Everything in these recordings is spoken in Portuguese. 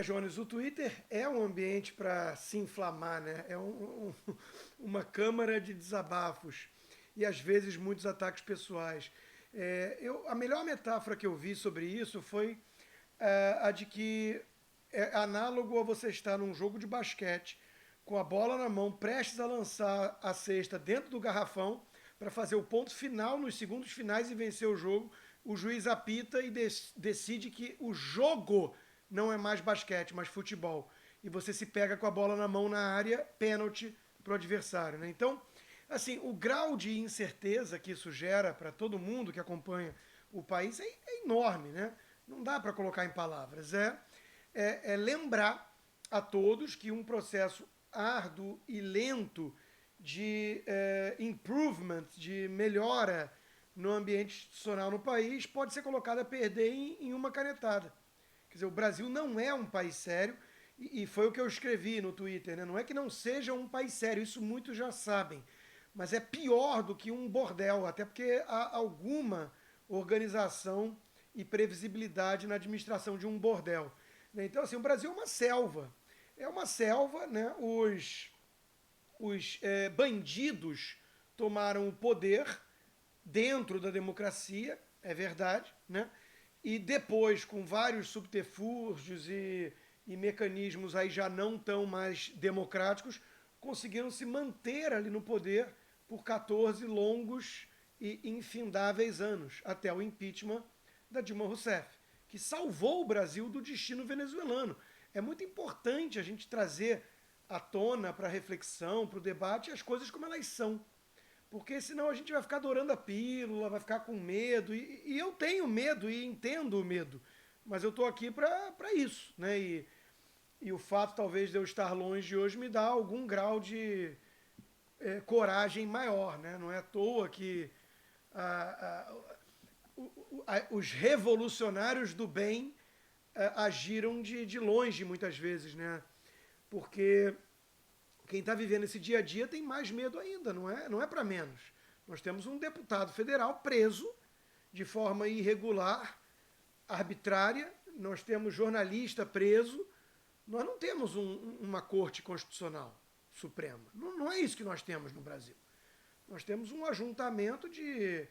Jones, o Twitter é um ambiente para se inflamar, né? Uma câmara de desabafos e às vezes muitos ataques pessoais. A melhor metáfora que eu vi sobre isso foi a de que é análogo a você estar num jogo de basquete com a bola na mão, prestes a lançar a cesta dentro do garrafão para fazer o ponto final nos segundos finais e vencer o jogo. O juiz apita e decide que o jogo não é mais basquete, mas futebol. E você se pega com a bola na mão na área, pênalti para o adversário. Né? Então, assim, o grau de incerteza que isso gera para todo mundo que acompanha o país é enorme, né? Não dá para colocar em palavras. É lembrar a todos que um processo árduo e lento de improvement, de melhora no ambiente institucional no país, pode ser colocado a perder em uma canetada. Quer dizer, o Brasil não é um país sério, e foi o que eu escrevi no Twitter, né? Não é que não seja um país sério, isso muitos já sabem, mas é pior do que um bordel, até porque há alguma organização e previsibilidade na administração de um bordel. Né? Então, assim, o Brasil é uma selva. É uma selva, né? Os bandidos tomaram o poder dentro da democracia, é verdade, né? E depois, com vários subterfúgios e mecanismos aí já não tão mais democráticos, conseguiram se manter ali no poder por 14 longos e infindáveis anos, até o impeachment da Dilma Rousseff, que salvou o Brasil do destino venezuelano. É muito importante a gente trazer à tona, para a reflexão, para o debate, as coisas como elas são. Porque senão a gente vai ficar adorando a pílula, vai ficar com medo. E eu tenho medo e entendo o medo. Mas eu estou aqui para isso. Né? E o fato, talvez, de eu estar longe hoje me dá algum grau de coragem maior. Né? Não é à toa que os revolucionários do bem agiram de longe, muitas vezes. Né? Porque quem está vivendo esse dia a dia tem mais medo ainda, não é para menos. Nós temos um deputado federal preso de forma irregular, arbitrária, nós temos jornalista preso, nós não temos uma corte constitucional suprema. Não é isso que nós temos no Brasil. Nós temos um ajuntamento de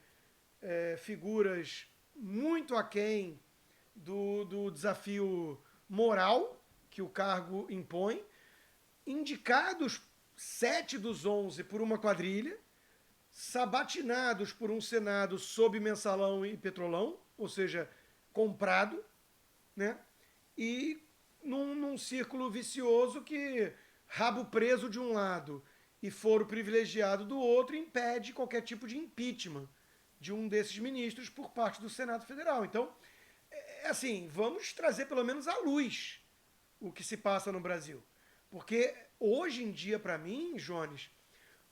figuras muito aquém do desafio moral que o cargo impõe, indicados 7 dos 11 por uma quadrilha, sabatinados por um Senado sob mensalão e petrolão, ou seja, comprado, né? E num círculo vicioso que rabo preso de um lado e foro privilegiado do outro impede qualquer tipo de impeachment de um desses ministros por parte do Senado Federal. Então, assim, vamos trazer pelo menos à luz o que se passa no Brasil. Porque hoje em dia, para mim, Jones,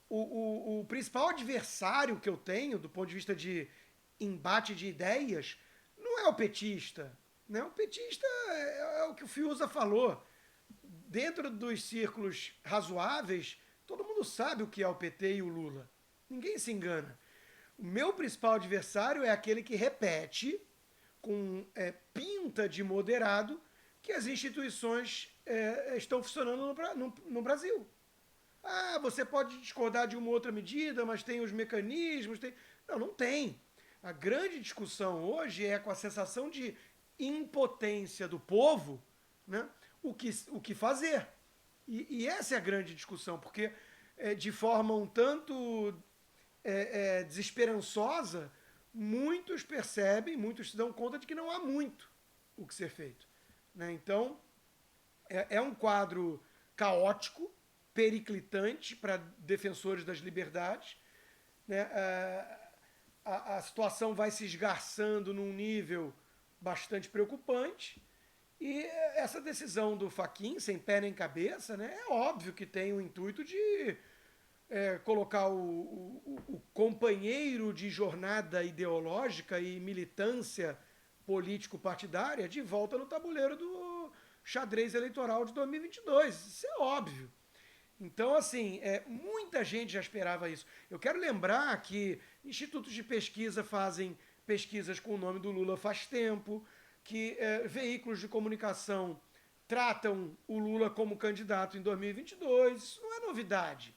o principal adversário que eu tenho, do ponto de vista de embate de ideias, não é o petista. Né? O petista é o que o Fiuza falou. Dentro dos círculos razoáveis, todo mundo sabe o que é o PT e o Lula. Ninguém se engana. O meu principal adversário é aquele que repete, com pinta de moderado, que as instituições estão funcionando no Brasil. Ah, você pode discordar de uma outra medida, mas tem os mecanismos. Não, não tem. A grande discussão hoje é com a sensação de impotência do povo, né? O que fazer. E essa é a grande discussão, porque de forma um tanto desesperançosa, muitos percebem, muitos se dão conta de que não há muito o que ser feito. Né? Então, é um quadro caótico, periclitante para defensores das liberdades. Né? A situação vai se esgarçando num nível bastante preocupante. E essa decisão do Fachin, sem pé nem cabeça, né, é óbvio que tem o intuito de colocar o companheiro de jornada ideológica e militância político-partidária de volta no tabuleiro do xadrez eleitoral de 2022. Isso é óbvio. Então, assim, muita gente já esperava isso. Eu quero lembrar que institutos de pesquisa fazem pesquisas com o nome do Lula faz tempo, que veículos de comunicação tratam o Lula como candidato em 2022, isso não é novidade.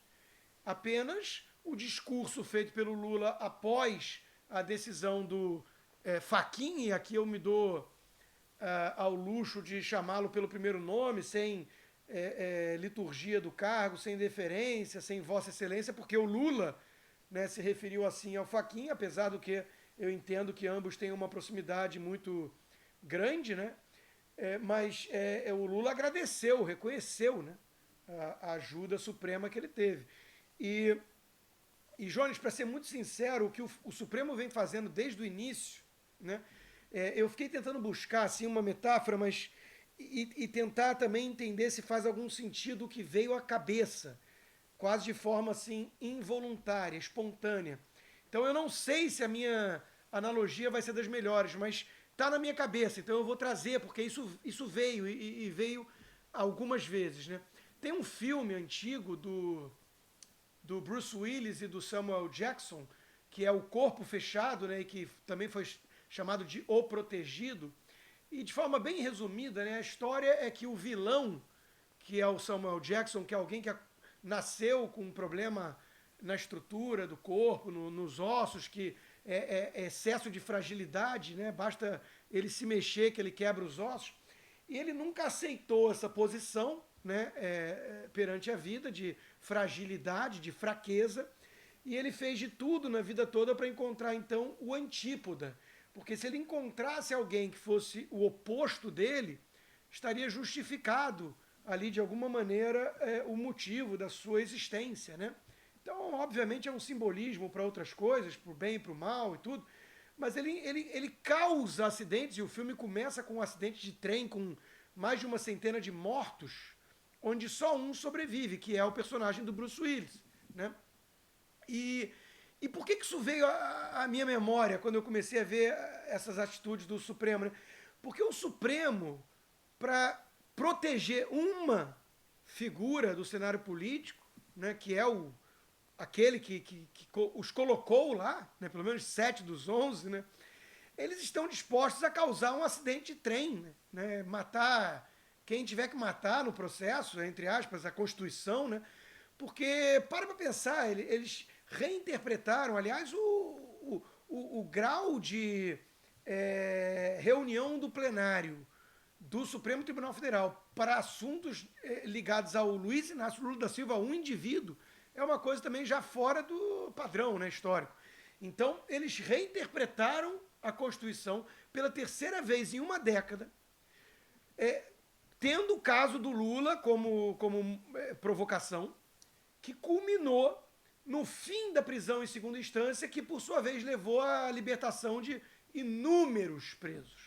Apenas o discurso feito pelo Lula após a decisão do Fachin, e aqui eu me dou ao luxo de chamá-lo pelo primeiro nome, sem liturgia do cargo, sem deferência, sem Vossa Excelência, porque o Lula, né, se referiu assim ao Fachin, apesar do que eu entendo que ambos têm uma proximidade muito grande, né? Mas o Lula agradeceu, reconheceu, né, a ajuda suprema que ele teve. E Jones, para ser muito sincero, o que o Supremo vem fazendo desde o início, né, eu fiquei tentando buscar assim, uma metáfora, mas e tentar também entender se faz algum sentido o que veio à cabeça, quase de forma assim involuntária, espontânea. Então eu não sei se a minha analogia vai ser das melhores, mas está na minha cabeça, então eu vou trazer, porque isso veio e veio algumas vezes. Né? Tem um filme antigo do Bruce Willis e do Samuel Jackson, que é O Corpo Fechado, né, e que também foi chamado de O Protegido. E de forma bem resumida, né, a história é que o vilão, que é o Samuel Jackson, que é alguém que nasceu com um problema na estrutura do corpo, nos ossos, que é excesso de fragilidade, né? Basta ele se mexer que ele quebra os ossos. E ele nunca aceitou essa posição, né? Perante a vida, de fragilidade, de fraqueza. E ele fez de tudo na vida toda para encontrar, então, o antípoda. Porque se ele encontrasse alguém que fosse o oposto dele, estaria justificado ali, de alguma maneira, o motivo da sua existência, né? Então, obviamente, é um simbolismo para outras coisas, para o bem e para o mal e tudo, mas ele causa acidentes, e o filme começa com um acidente de trem com mais de uma centena de mortos, onde só um sobrevive, que é o personagem do Bruce Willis, né? E por que isso veio à minha memória quando eu comecei a ver essas atitudes do Supremo? Né? Porque o Supremo, para proteger uma figura do cenário político, né, que é aquele que os colocou lá, né, pelo menos 7 dos 11, né, eles estão dispostos a causar um acidente de trem, né, matar quem tiver que matar no processo, entre aspas, a Constituição, né, porque, para pensar, eles reinterpretaram, aliás, o grau de reunião do plenário do Supremo Tribunal Federal para assuntos ligados ao Luiz Inácio Lula da Silva, um indivíduo, é uma coisa também já fora do padrão, né, histórico. Então, eles reinterpretaram a Constituição pela terceira vez em uma década, tendo o caso do Lula como provocação, que culminou no fim da prisão em segunda instância, que por sua vez levou à libertação de inúmeros presos.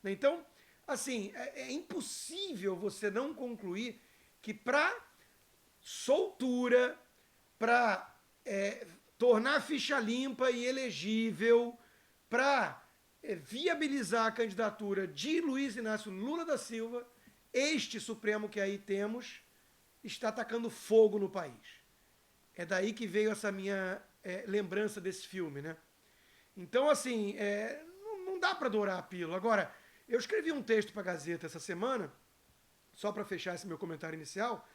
Então, assim, é impossível você não concluir que para soltura, para tornar a ficha limpa e elegível, para viabilizar a candidatura de Luiz Inácio Lula da Silva, este Supremo que aí temos está atacando fogo no país. É daí que veio essa minha lembrança desse filme, né? Então, assim, não dá para dourar a pílula. Agora, eu escrevi um texto para a Gazeta essa semana, só para fechar esse meu comentário inicial,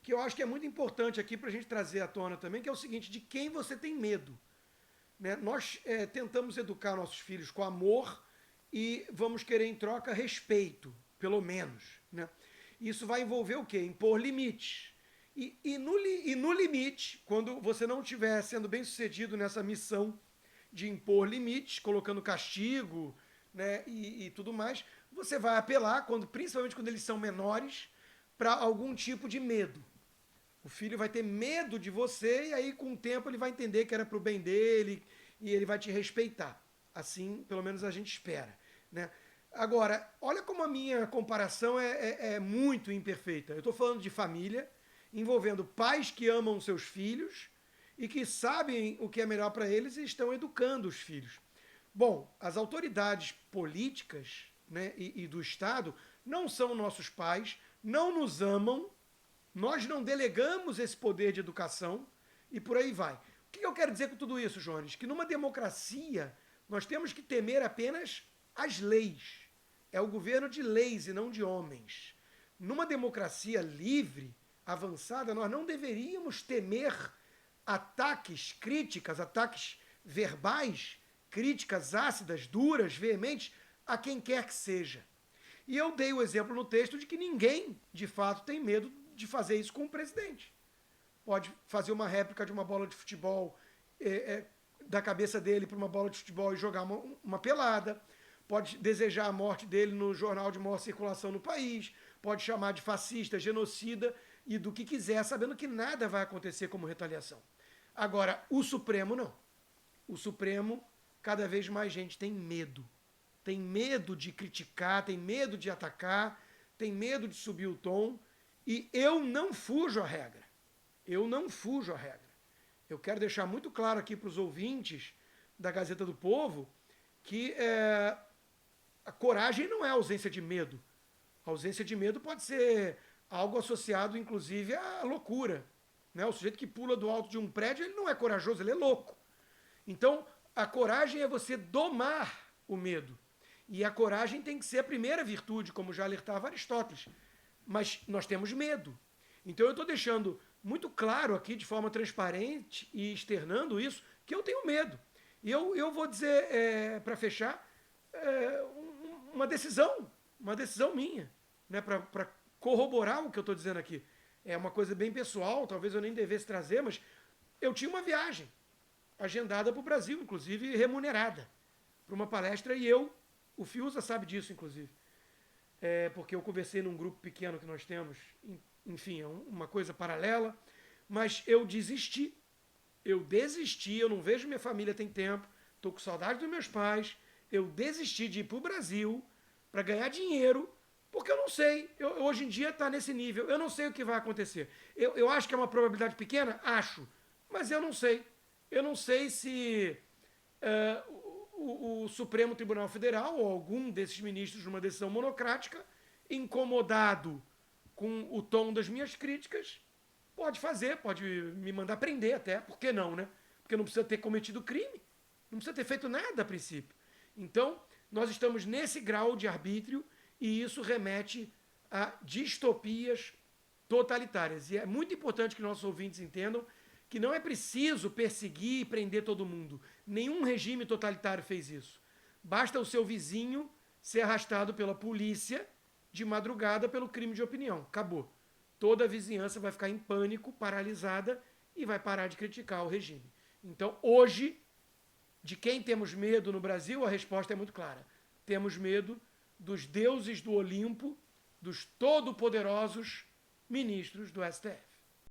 que eu acho que é muito importante aqui para a gente trazer à tona também, que é o seguinte, de quem você tem medo. Né? Nós tentamos educar nossos filhos com amor e vamos querer em troca respeito, pelo menos. Né? Isso vai envolver o quê? Impor limites. E no limite, quando você não estiver sendo bem sucedido nessa missão de impor limites, colocando castigo, né, e tudo mais, você vai apelar, principalmente quando eles são menores, para algum tipo de medo. O filho vai ter medo de você e aí com o tempo ele vai entender que era para o bem dele e ele vai te respeitar. Assim, pelo menos a gente espera. Né? Agora, olha como a minha comparação é muito imperfeita. Eu estou falando de família, envolvendo pais que amam seus filhos e que sabem o que é melhor para eles e estão educando os filhos. Bom, as autoridades políticas, né, e do Estado não são nossos pais, não nos amam, nós não delegamos esse poder de educação e por aí vai. O que eu quero dizer com tudo isso, Jones? Que numa democracia nós temos que temer apenas as leis. É o governo de leis e não de homens. numa democracia livre, avançada, nós não deveríamos temer ataques, críticas, ataques verbais, críticas ácidas, duras, veementes, a quem quer que seja. E eu dei o exemplo no texto de que ninguém, de fato, tem medo de fazer isso com o presidente. Pode fazer uma réplica de uma bola de futebol da cabeça dele para uma bola de futebol e jogar uma pelada. Pode desejar a morte dele no jornal de maior circulação no país. Pode chamar de fascista, genocida e do que quiser, sabendo que nada vai acontecer como retaliação. Agora, o Supremo não. O Supremo, cada vez mais gente tem medo. Tem medo de criticar, tem medo de atacar, tem medo de subir o tom. E eu não fujo à regra. Eu não fujo à regra. Eu quero deixar muito claro aqui para os ouvintes da Gazeta do Povo que a coragem não é ausência de medo. A ausência de medo pode ser algo associado, inclusive, à loucura. Né? O sujeito que pula do alto de um prédio, ele não é corajoso, ele é louco. Então, a coragem é você domar o medo. E a coragem tem que ser a primeira virtude, como já alertava Aristóteles. Mas nós temos medo. Então eu estou deixando muito claro aqui, de forma transparente e externando isso, que eu tenho medo. E eu vou dizer, para fechar, uma decisão minha, né, para corroborar o que eu estou dizendo aqui. É uma coisa bem pessoal, talvez eu nem devesse trazer, mas eu tinha uma viagem agendada para o Brasil, inclusive remunerada, para uma palestra, e o Fiuza sabe disso, inclusive, porque eu conversei num grupo pequeno que nós temos, enfim, é uma coisa paralela, mas eu desisti, eu não vejo minha família tem tempo, estou com saudade dos meus pais, eu desisti de ir para o Brasil para ganhar dinheiro, porque eu não sei, hoje em dia está nesse nível, eu não sei o que vai acontecer. Eu acho que é uma probabilidade pequena? Acho, mas eu não sei. Eu não sei se o Supremo Tribunal Federal ou algum desses ministros, numa decisão monocrática, incomodado com o tom das minhas críticas, pode me mandar prender até, por que não, né? Porque não precisa ter cometido crime, não precisa ter feito nada a princípio. Então, nós estamos nesse grau de arbítrio e isso remete a distopias totalitárias. E é muito importante que nossos ouvintes entendam que não é preciso perseguir e prender todo mundo. Nenhum regime totalitário fez isso. Basta o seu vizinho ser arrastado pela polícia de madrugada pelo crime de opinião. Acabou. Toda a vizinhança vai ficar em pânico, paralisada e vai parar de criticar o regime. Então, hoje, de quem temos medo no Brasil? A resposta é muito clara. Temos medo dos deuses do Olimpo, dos todo-poderosos ministros do STF.